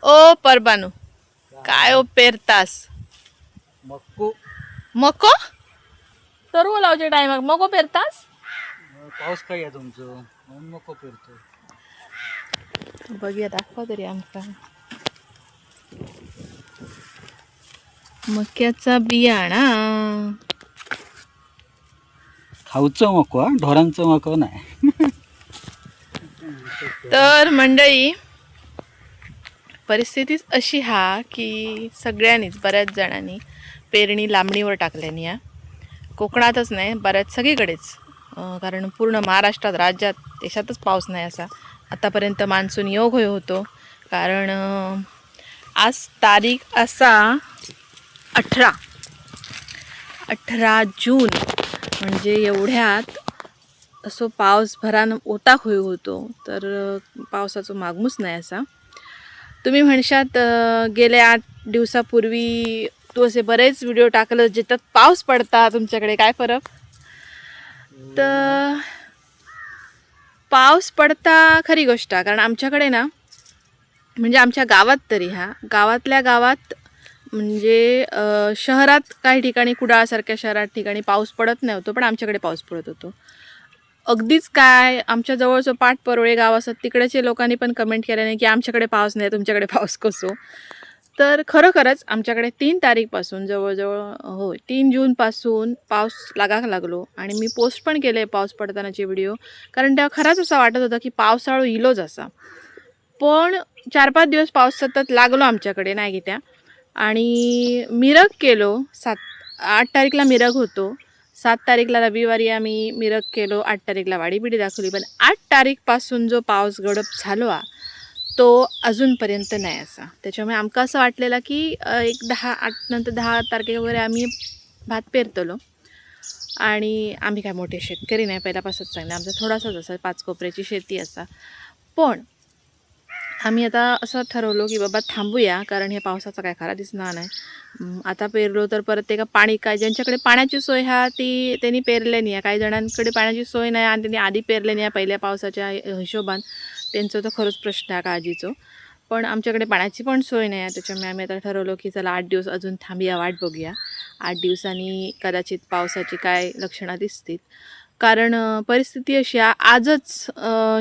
ओ परबानू, काय ओ पेरतास? मक्को. मको तरु लावचे टायमाक मको पेरतास? पाऊस काय आहे तुमचं म्हणून मक्को पेरतो. बघूया, दाखवा तरी आमका मक्याचा बियाणा. खाऊचं मक्को, ढोरांचं मक्को नाही. तर मंडळी, परिस्थितीच अशी हा की सगळ्यांनीच, बऱ्याच जणांनी पेरणी लांबणीवर टाकल्यानी या कोकणातच नाही, बऱ्याच सगळीकडेच. कारण पूर्ण महाराष्ट्रात, राज्यात, देशातच पाऊस नाही असा. आतापर्यंत मान्सून योग होतो. कारण आज तारीख असा 18 जून, म्हणजे एवढ्यात असो पाऊस भरान ओता होतो. तर पावसाचं मागमूच नाही असा. तुम्ही म्हणशात गेल्या 8 दिवसापूर्वी तू असे बरेच व्हिडिओ टाकलं ज्याच्यात पाऊस पडता, तुमच्याकडे काय फरक? तर पाऊस पडता खरी गोष्ट, कारण आमच्याकडे ना, म्हणजे आमच्या गावात तरी, गावातल्या गावात, म्हणजे शहरात काही ठिकाणी, कुडाळसारख्या शहरात ठिकाणी पाऊस पडत नव्हतो, पण आमच्याकडे पाऊस पडत होतो. अगदीच काय, आमच्या जवळचं पाटपरोळे गाव असत, तिकडेचे लोकांनी पण कमेंट केल्याने की आमच्याकडे पाऊस नाही, तुमच्याकडे पाऊस कसो. तर खरोखरच आमच्याकडे 3 तारीखपासून जवळजवळ, हो 3 जूनपासून पाऊस लागलो. आणि मी पोस्ट पण केले पाऊस पडतानाचे व्हिडिओ, कारण तेव्हा खरंच असं वाटत होतं की पावसाळू इलोच असा. पण 4-5 दिवस पाऊस सतत लागलो आमच्याकडे, नाही की त्या. आणि मिरग केलो. 8 तारीखला मिरग होतो. 7 तारीखला रविवारी आम्ही मिरग केलो. 8 तारीखला वाडीबिडी दाखवली. पण 8 तारीखपासून जो पाऊस गडप झालो तो अजूनपर्यंत नाही असा. त्याच्यामुळे आमका असं वाटलेलं की एक 8 नंतर 10 तारखेला वगैरे आम्ही भात पेरतलो. आणि आम्ही काय मोठे शेतकरी नाही, पहिल्यापासूनच सांगले, आमचा थोडासाच असा 5 कोपऱ्याची शेती असा. पण आम्ही आता असं ठरवलो की बाबा थांबूया, कारण हे पावसाचा काय खरा दिसणार नाही. आता पेरलो तर परत ते का पाणी, काय ज्यांच्याकडे पाण्याची सोय ती त्यांनी पेरले नाही. काही जणांकडे पाण्याची सोय नाही आणि त्यांनी आधी पेरले नाही पहिल्या पावसाच्या हिशोबान. त्यांचं तर खरंच प्रश्न आहे काळजीचं. पण आमच्याकडे पाण्याची पण सोय नाही आहे. त्याच्यामुळे आम्ही आता ठरवलं की चला 8 दिवस अजून थांबूया, वाट बघूया. 8 दिवसांनी कदाचित पावसाची काय लक्षणं दिसतील. कारण परिस्थिती अशी आहे, आजच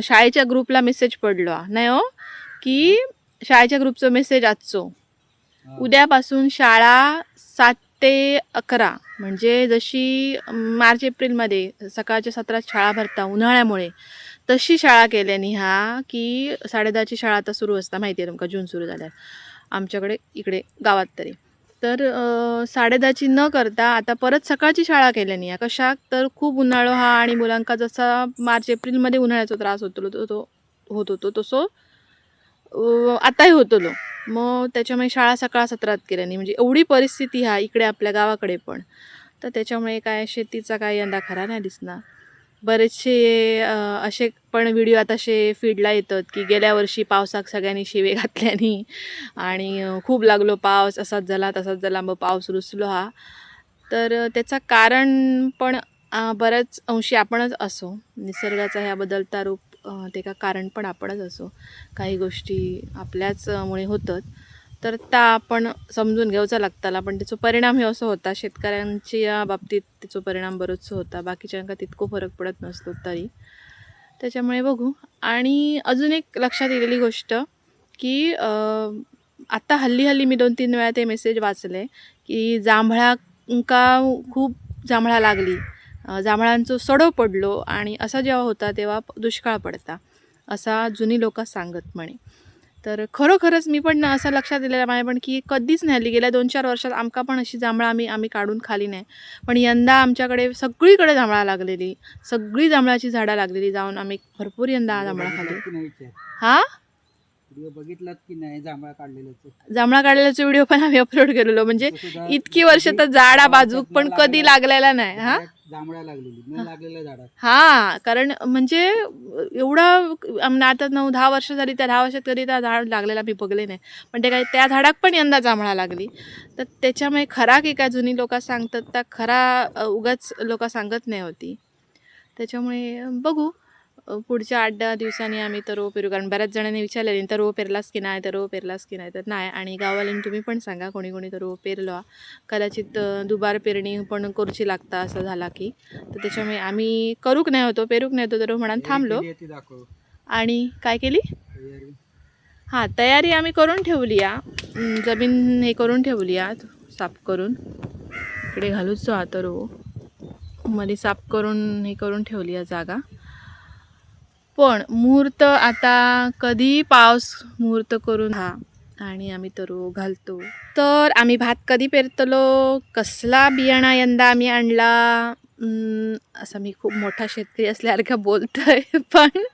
शाळेच्या ग्रुपला मेसेज पडलो नाही हो, की शाळेच्या ग्रुपचं मेसेज आजचो, उद्यापासून शाळा 7 ते 11, म्हणजे जशी मार्च एप्रिलमध्ये सकाळच्या सत्रात शाळा भरता उन्हाळ्यामुळे, तशी शाळा केल्याने की 10:30ची शाळा आता सुरू असता. माहिती आहे तुमका, जून सुरू झाल्या आमच्याकडे इकडे गावात तरी. तर 10:30ची न करता आता परत सकाळची शाळा केल्याने कशाक, तर खूप उन्हाळा आणि मुलांका जसा मार्च एप्रिलमध्ये उन्हाळ्याचा त्रास होत होतो तसं आताही होतलो. मग त्याच्यामुळे शाळा सकाळ सत्रात केल्याने, म्हणजे एवढी परिस्थिती इकडे आपल्या गावाकडे पण. तर त्याच्यामुळे काय शेतीचा काय यंदा खरा नाही दिसणार. बरेचसे असे पण व्हिडिओ आता फीडला येतात की गेल्या वर्षी पावसाक सगळ्यांनी शिवे घातल्यानी आणि खूप लागलो पाऊस, असाच झाला तसाच झाला, मग पाऊस रुसलो तर त्याचं कारण पण बऱ्याच अंशी आपणच असो. निसर्गाचा ह्या बदलता रूप ते का कारण पण आपणच असो. काही गोष्टी आपल्याच मुळे होतात, तर त्या आपण समजून घ्यायचा लागताला. पण त्याचा परिणाम हे असं होता, शेतकऱ्यांच्या बाबतीत त्याचा परिणाम बरोच होता, बाकीच्यांका तितको फरक पडत नसतो तरी. त्याच्यामुळे बघू. आणि अजून एक लक्षात येलेली गोष्ट की आता हल्ली मी 2-3 वेळा ते मेसेज वाचले की जांभळांका खूप जांभळा लागली, जांभळांचं सडो पडलो, आणि असा जेव्हा होता तेव्हा दुष्काळ पडता, असा जुनी लोक सांगत म्हणे. तर खरोखरच मी पण असं लक्षात दिलेलं माझ्या पण की कधीच नाही हल्ली, गेल्या 2-4 वर्षात आमका पण अशी जांभळं आम्ही काढून खाली नाही. पण यंदा आमच्याकडे सगळीकडे जांभळा लागलेली, सगळी जांभळाची झाडं लागलेली, जाऊन आम्ही भरपूर यंदा जांभळा खाली. व्हिडिओ बघितलात की नाही जांभळा काढलेला? जांभळा काढलेल्याचा व्हिडिओ पण आम्ही अपलोड केलेलो, म्हणजे इतकी वर्ष तर झाडा बाजूक पण कधी लागलेला नाही. जांभळा लागलेली न लागलेल्या झाडात. कारण म्हणजे एवढा आता 9-10 वर्ष झाली, त्या 10 वर्षात कधी त्या झाड लागलेला मी बघले नाही. पण ते काय त्या झाडाक पण यंदा जांभळा लागली. तर त्याच्यामुळे खरा की काय जुनी लोक सांगतात त्या खरा उगाच लोक सांगत नाही होती. त्याच्यामुळे बघू. पुढच्या 8-10 दिवसांनी आम्ही तरो पेरू, कारण बऱ्याच जणांनी विचारलेली तरो पेरलास की नाही, तरो पेरलास की नाही, तर नाही. आणि गाववाल्यांनी तुम्ही पण सांगा कोणी कोणी तरो पेरलो. कदाचित दुबार पेरणी पण करूची लागता असं झाला की, तर त्याच्यामुळे आम्ही करूक नाही होतो, पेरूक नाही होतो, तर म्हणून थांबलो. केली आहे ती दाखव आणि काय केली? तयारी. हां, तयारी आम्ही करून ठेवली जमीन हे करून ठेवली साफ करून. इकडे घालूचो आता रो मध्ये साफ करून हे करून ठेवली जागा. पण मुहूर्त आता कधी पाऊस मुहूर्त करून आणि आम्ही तरो घालतो. तर आम्ही भात कधी पेरतलो, कसला बियाणा यंदा आम्ही आणला, असं मी खूप मोठा शेतकरी असल्यासारखं बोलतोय, पण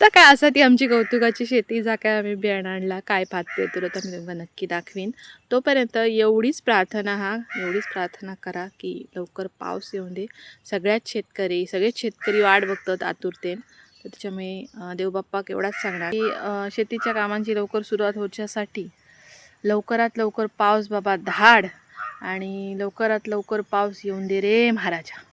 तर काय असं ती आमची कौतुकाची शेती, जा काय आम्ही बियाणं आणला, काय भात पेरतो तर मी तुम्हाला नक्की दाखवीन. तोपर्यंत एवढीच प्रार्थना करा की लवकर पाऊस येऊन दे. सगळेच शेतकरी वाट बघतात आतुरतेन. तर त्याच्यामुळे देवबाप्पा एवढाच सांगणार की शेतीच्या कामांची लवकर सुरुवात होण्यासाठी लवकरात लवकर पाऊस बाबा धाड, आणि लवकरात लवकर पाऊस येऊन दे रे महाराजा.